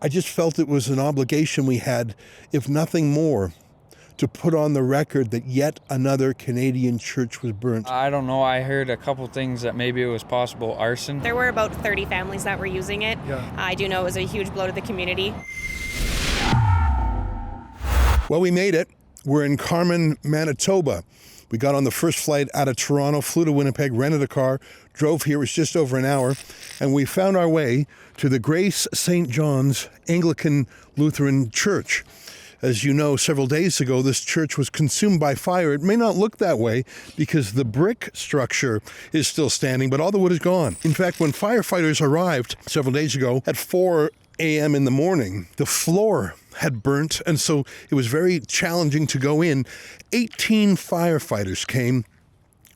I just felt it was an obligation we had, if nothing more, to put on the record that yet another Canadian church was burnt. I don't know. I heard a couple things that maybe it was possible arson. There were about 30 families that were using it. Yeah. I do know it was a huge blow to the community. Well, we made it. We're in Carman, Manitoba. We got on the first flight out of Toronto, flew to Winnipeg, rented a car, drove here. It was just over an hour, and we found our way to the Grace St. John's Anglican Lutheran Church. As you know, several days ago, this church was consumed by fire. It may not look that way because the brick structure is still standing, but all the wood is gone. In fact, when firefighters arrived several days ago at 4 a.m. in the morning, the floor had burnt, and so it was very challenging to go in. 18 firefighters came,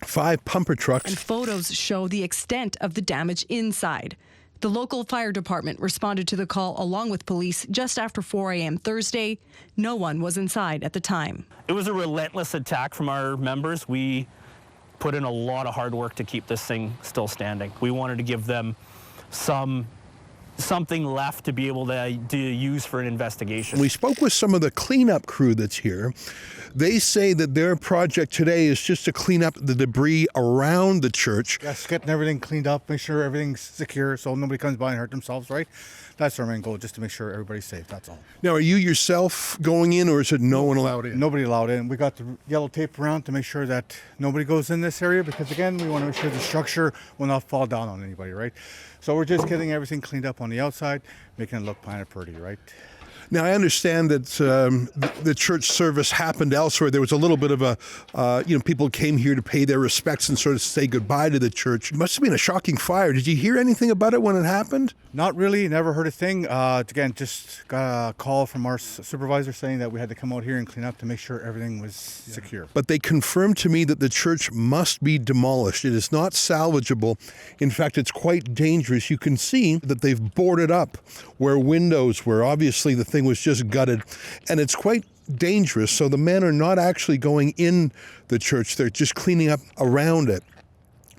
5 pumper trucks. And photos show the extent of the damage inside. The local fire department responded to the call along with police just after 4 a.m. Thursday. No one was inside at the time. It was a relentless attack from our members. We put in a lot of hard work to keep this thing still standing. We wanted to give them something left to be able to use for an investigation. We spoke with some of the cleanup crew that's here. They say that their project today is just to clean up the debris around the church. Yes, getting everything cleaned up, make sure everything's secure so nobody comes by and hurt themselves, right? That's our main goal, just to make sure everybody's safe, that's all. Now, are you yourself going in, or is it no one allowed in? Nobody allowed in. We got the yellow tape around to make sure that nobody goes in this area because, again, we want to make sure the structure will not fall down on anybody, right? So we're just getting everything cleaned up on the outside, making it look kind of pretty, right? Now, I understand that the church service happened elsewhere. There was a little bit of people came here to pay their respects and sort of say goodbye to the church. It must have been a shocking fire. Did you hear anything about it when it happened? Not really, never heard a thing. Again, just got a call from our supervisor saying that we had to come out here and clean up to make sure everything was secure. But they confirmed to me that the church must be demolished. It is not salvageable. In fact, it's quite dangerous. You can see that they've boarded up where windows were. Obviously, the thing was just gutted, and it's quite dangerous. So the men are not actually going in the church. They're just cleaning up around it.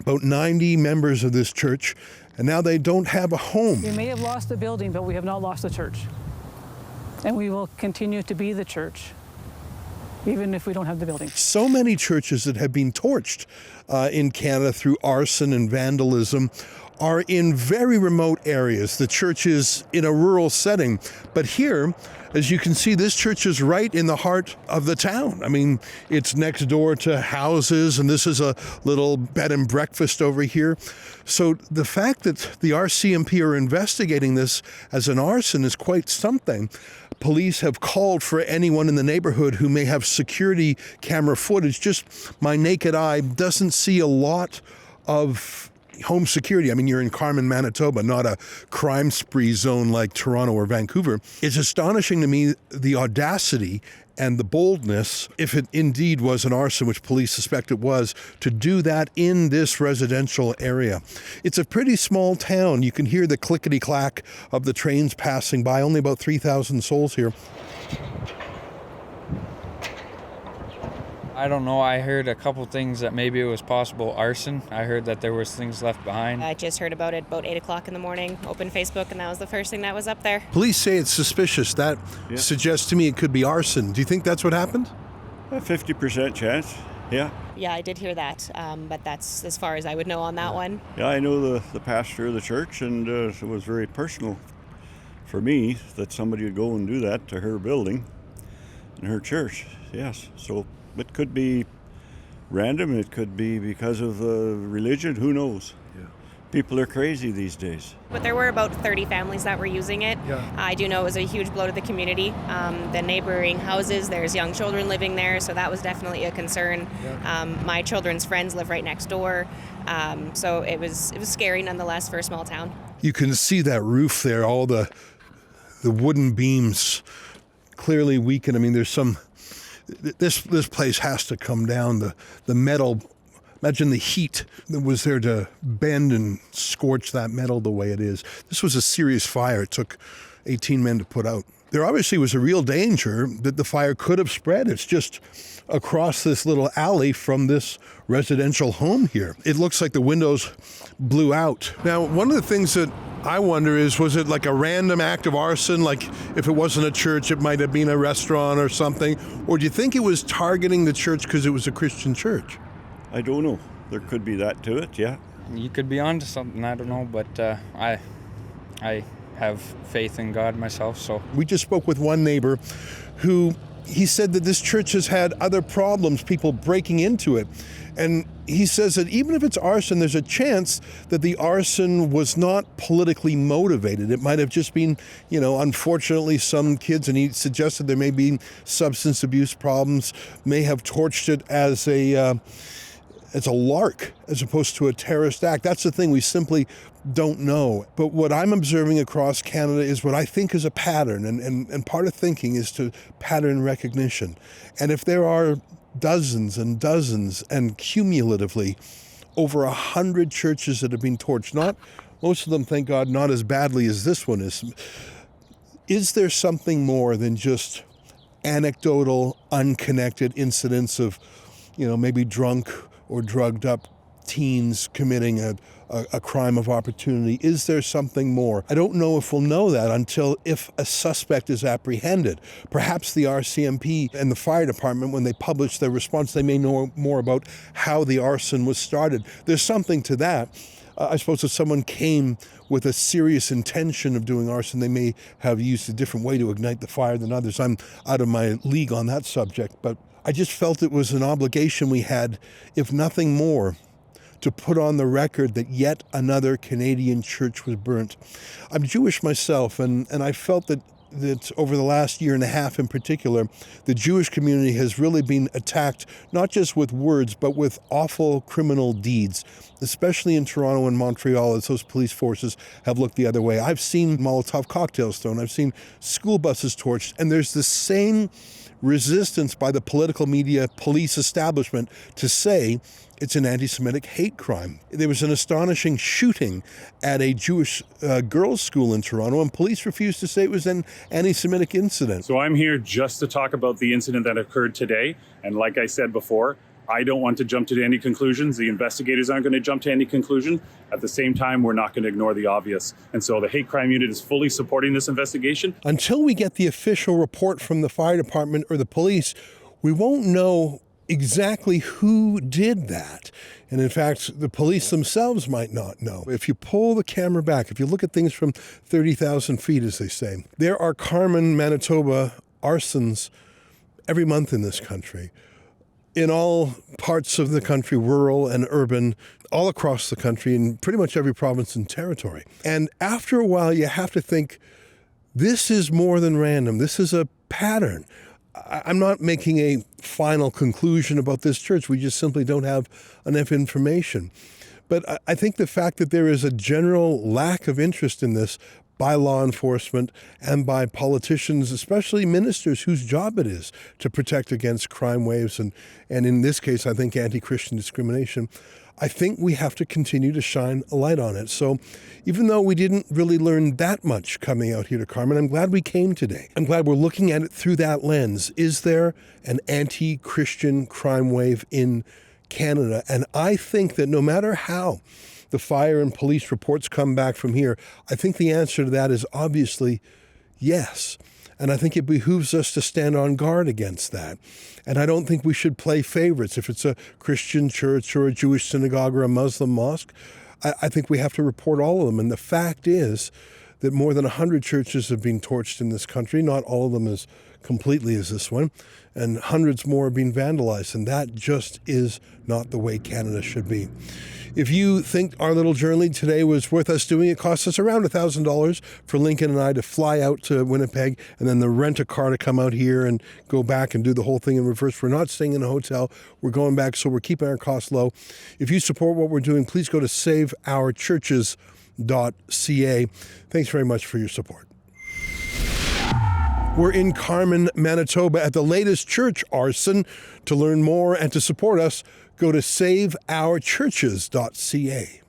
About 90 members of this church, and now they don't have a home. We may have lost the building, but we have not lost the church. And we will continue to be the church, even if we don't have the building. So many churches that have been torched in Canada through arson and vandalism are in very remote areas. The church is in a rural setting. But here, as you can see, this church is right in the heart of the town. I mean, it's next door to houses, and this is a little bed and breakfast over here. So the fact that the RCMP are investigating this as an arson is quite something. Police have called for anyone in the neighborhood who may have security camera footage. Just my naked eye doesn't see a lot of home security. I mean, you're in Carman, Manitoba, not a crime spree zone like Toronto or Vancouver. It's astonishing to me the audacity and the boldness, if it indeed was an arson, which police suspect it was, to do that in this residential area. It's a pretty small town. You can hear the clickety-clack of the trains passing by. Only about 3,000 souls here. I don't know. I heard a couple things that maybe it was possible arson. I heard that there was things left behind. I just heard about it about 8 o'clock in the morning, opened Facebook, and that was the first thing that was up there. Police say it's suspicious. That suggests to me it could be arson. Do you think that's what happened? A 50% chance, yeah. Yeah, I did hear that, but that's as far as I would know on that one. Yeah, I know the pastor of the church, and it was very personal for me that somebody would go and do that to her building and her church, yes. So it could be random, it could be because of religion, who knows? Yeah. People are crazy these days. But there were about 30 families that were using it. Yeah. I do know it was a huge blow to the community. The neighboring houses, there's young children living there, so that was definitely a concern. Yeah. My children's friends live right next door, so it was scary nonetheless for a small town. You can see that roof there, all the wooden beams clearly weakened. I mean, there's some. This place has to come down. The metal, imagine the heat that was there to bend and scorch that metal the way it is. This was a serious fire. It took 18 men to put out. there obviously was a real danger that the fire could have spread. It's just across this little alley from this residential home here. It looks like the windows blew out. Now, one of the things that I wonder is, was it like a random act of arson? Like if it wasn't a church, it might have been a restaurant or something? Or do you think it was targeting the church because it was a Christian church? I don't know. There could be that to it, yeah. You could be onto something, I don't know, but I have faith in God myself, so. We just spoke with one neighbor who he said that this church has had other problems, people breaking into it. And he says that even if it's arson, there's a chance that the arson was not politically motivated. It might have just been, unfortunately some kids, and he suggested there may be substance abuse problems, may have torched it as a lark as opposed to a terrorist act. That's the thing, we simply don't know. But what I'm observing across Canada is what I think is a pattern, and part of thinking is to pattern recognition. And if there are dozens and dozens and cumulatively over 100 churches that have been torched, not most of them, thank God, not as badly as this one is there something more than just anecdotal, unconnected incidents of, maybe drunk or drugged up teens committing a crime of opportunity? Is there something more? I don't know if we'll know that until if a suspect is apprehended. Perhaps the RCMP and the fire department, when they publish their response, they may know more about how the arson was started. There's something to that. I suppose if someone came with a serious intention of doing arson, they may have used a different way to ignite the fire than others. I'm out of my league on that subject, but I just felt it was an obligation we had, if nothing more, to put on the record that yet another Canadian church was burnt. I'm Jewish myself, and I felt that over the last year and a half in particular, the Jewish community has really been attacked, not just with words, but with awful criminal deeds, especially in Toronto and Montreal, as those police forces have looked the other way. I've seen Molotov cocktails thrown, I've seen school buses torched, and there's the same resistance by the political media police establishment to say it's an anti-Semitic hate crime. There was an astonishing shooting at a Jewish girls' school in Toronto, and police refused to say it was an anti-Semitic incident. So I'm here just to talk about the incident that occurred today. And like I said before, I don't want to jump to any conclusions. The investigators aren't going to jump to any conclusion. At the same time, we're not going to ignore the obvious. And so the hate crime unit is fully supporting this investigation. Until we get the official report from the fire department or the police, we won't know exactly who did that. And in fact, the police themselves might not know. If you pull the camera back, if you look at things from 30,000 feet, as they say, there are Carman, Manitoba arsons every month in this country. In all parts of the country, rural and urban, all across the country, in pretty much every province and territory. And after a while, you have to think, this is more than random. This is a pattern. I'm not making a final conclusion about this church. We just simply don't have enough information. But I think the fact that there is a general lack of interest in this by law enforcement and by politicians, especially ministers whose job it is to protect against crime waves and in this case, I think anti-Christian discrimination, I think we have to continue to shine a light on it. So even though we didn't really learn that much coming out here to Carman, I'm glad we came today. I'm glad we're looking at it through that lens. Is there an anti-Christian crime wave in Canada? And I think that no matter how the fire and police reports come back from here, I think the answer to that is obviously yes. And I think it behooves us to stand on guard against that. And I don't think we should play favorites. If it's a Christian church or a Jewish synagogue or a Muslim mosque, I think we have to report all of them. And the fact is that more than 100 churches have been torched in this country, not all of them as completely as this one, and hundreds more are being vandalized. And that just is not the way Canada should be. If you think our little journey today was worth us doing, it costs us around $1,000 for Lincoln and I to fly out to Winnipeg and then rent a car to come out here and go back and do the whole thing in reverse. We're not staying in a hotel. We're going back, so we're keeping our costs low. If you support what we're doing, please go to saveourchurches.ca. Thanks very much for your support. We're in Carman, Manitoba at the latest church arson. To learn more and to support us, go to saveourchurches.ca.